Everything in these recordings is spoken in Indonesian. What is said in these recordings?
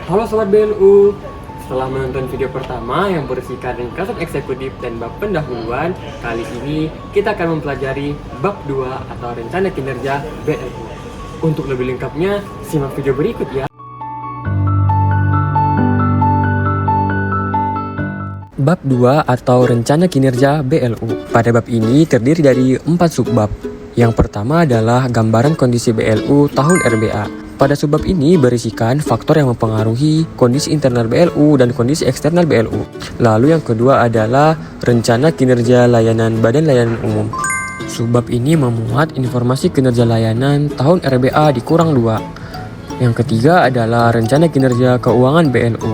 Halo Sobat BLU, setelah menonton video pertama yang berisikan ringkasan eksekutif dan bab pendahuluan, kali ini kita akan mempelajari bab 2 atau rencana kinerja BLU. Untuk lebih lengkapnya, simak video berikut ya. Bab 2 atau rencana kinerja BLU. Pada bab ini terdiri dari 4 subbab. Yang pertama adalah gambaran kondisi BLU tahun RBA. Pada subbab ini berisikan faktor yang mempengaruhi kondisi internal BLU dan kondisi eksternal BLU. Lalu yang kedua adalah rencana kinerja layanan Badan Layanan Umum. Subbab ini memuat informasi kinerja layanan tahun RBA dikurang 2. Yang ketiga adalah rencana kinerja keuangan BLU.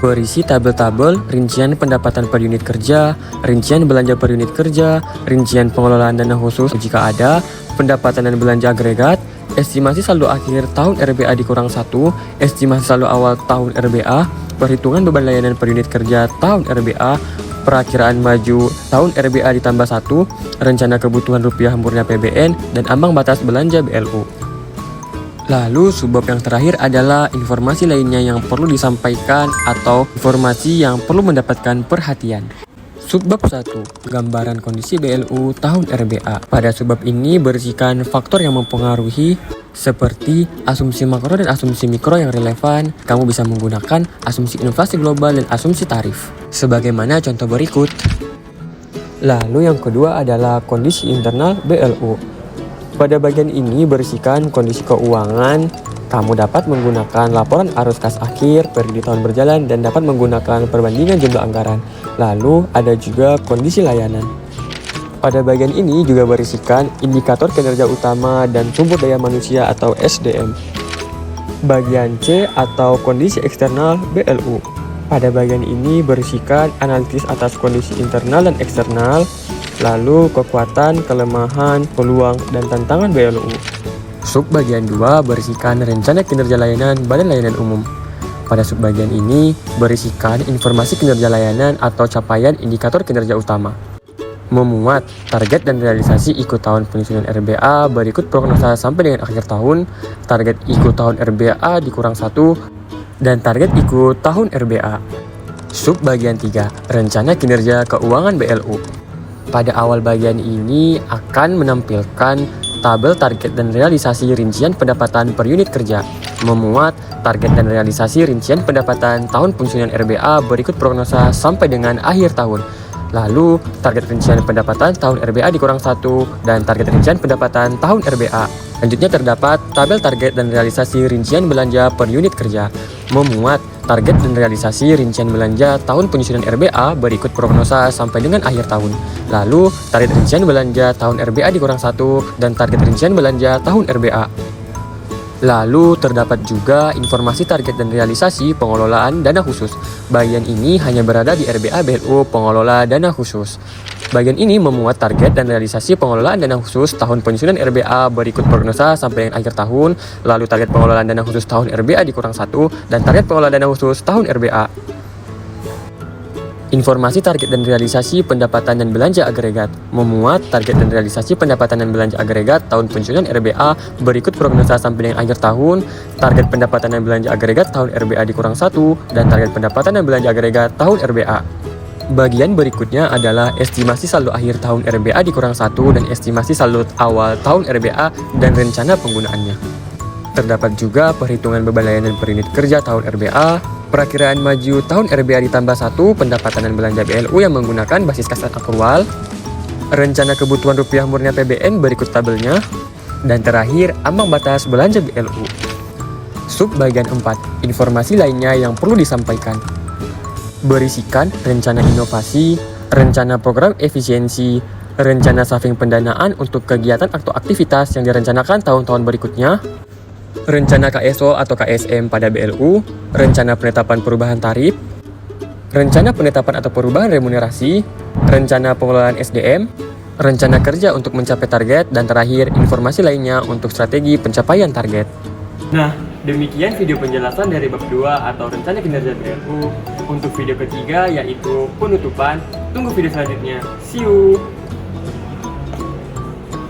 Berisi tabel-tabel, rincian pendapatan per unit kerja, rincian belanja per unit kerja, rincian pengelolaan dana khusus jika ada, pendapatan dan belanja agregat, estimasi saldo akhir tahun RBA dikurang 1, estimasi saldo awal tahun RBA, perhitungan beban layanan per unit kerja tahun RBA, perakiraan maju tahun RBA ditambah 1, rencana kebutuhan rupiah murni APBN, dan ambang batas belanja BLU. Lalu subbab yang terakhir adalah informasi lainnya yang perlu disampaikan atau informasi yang perlu mendapatkan perhatian. Subbab 1, gambaran kondisi BLU tahun RBA. Pada subbab ini berisikan faktor yang mempengaruhi seperti asumsi makro dan asumsi mikro yang relevan. Kamu bisa menggunakan asumsi inflasi global dan asumsi tarif. Sebagaimana contoh berikut. Lalu yang kedua adalah kondisi internal BLU. Pada bagian ini berisikan kondisi keuangan. Kamu dapat menggunakan laporan arus kas akhir, periode tahun berjalan, dan dapat menggunakan perbandingan jumlah anggaran. Lalu ada juga kondisi layanan. Pada bagian ini juga berisikan indikator kinerja utama dan sumber daya manusia atau SDM. Bagian C atau kondisi eksternal BLU. Pada bagian ini berisikan analisis atas kondisi internal dan eksternal, lalu kekuatan, kelemahan, peluang, dan tantangan BLU. Subbagian 2 berisikan rencana kinerja layanan Badan Layanan Umum. Pada subbagian ini berisikan informasi kinerja layanan atau capaian indikator kinerja utama. Memuat target dan realisasi ikut tahun penyusunan RBA berikut prognosa sampai dengan akhir tahun, target ikut tahun RBA dikurang 1, dan target ikut tahun RBA. Subbagian 3, rencana kinerja keuangan BLU. Pada awal bagian ini akan menampilkan tabel target dan realisasi rincian pendapatan per unit kerja, memuat target dan realisasi rincian pendapatan tahun penyusunan RBA berikut prognosa sampai dengan akhir tahun. Lalu target rincian pendapatan tahun RBA dikurang 1 dan target rincian pendapatan tahun RBA. Selanjutnya terdapat tabel target dan realisasi rincian belanja per unit kerja, memuat target dan realisasi rincian belanja tahun penyusunan RBA berikut prognosa sampai dengan akhir tahun. Lalu target rincian belanja tahun RBA dikurang 1 dan target rincian belanja tahun RBA. Lalu terdapat juga informasi target dan realisasi pengelolaan dana khusus. Bagian ini hanya berada di RBA BLU pengelola dana khusus. Bagian ini memuat target dan realisasi pengelolaan dana khusus tahun penyusunan RBA berikut prognosa sampai dengan akhir tahun, lalu target pengelolaan dana khusus tahun RBA dikurang 1 dan target pengelolaan dana khusus tahun RBA. Informasi target dan realisasi pendapatan dan belanja agregat, memuat target dan realisasi pendapatan dan belanja agregat tahun penyusunan RBA berikut prognosa sampai dengan akhir tahun, target pendapatan dan belanja agregat tahun RBA dikurang 1 dan target pendapatan dan belanja agregat tahun RBA. Bagian berikutnya adalah estimasi saldo akhir tahun RBA dikurang 1 dan estimasi saldo awal tahun RBA dan rencana penggunaannya. Terdapat juga perhitungan beban layanan per unit kerja tahun RBA, perakiraan maju tahun RBA ditambah 1 pendapatan dan belanja BLU yang menggunakan basis kas akrual, rencana kebutuhan rupiah murni APBN berikut tabelnya, dan terakhir ambang batas belanja BLU. Subbagian 4, informasi lainnya yang perlu disampaikan. Berisikan rencana inovasi, rencana program efisiensi, rencana saving pendanaan untuk kegiatan atau aktivitas yang direncanakan tahun-tahun berikutnya, rencana KSO atau KSM pada BLU, rencana penetapan perubahan tarif, rencana penetapan atau perubahan remunerasi, rencana pengelolaan SDM, rencana kerja untuk mencapai target, dan terakhir informasi lainnya untuk strategi pencapaian target. Nah, demikian video penjelasan dari bab 2 atau rencana kinerja BLU. Untuk video ketiga yaitu penutupan, tunggu video selanjutnya. See you!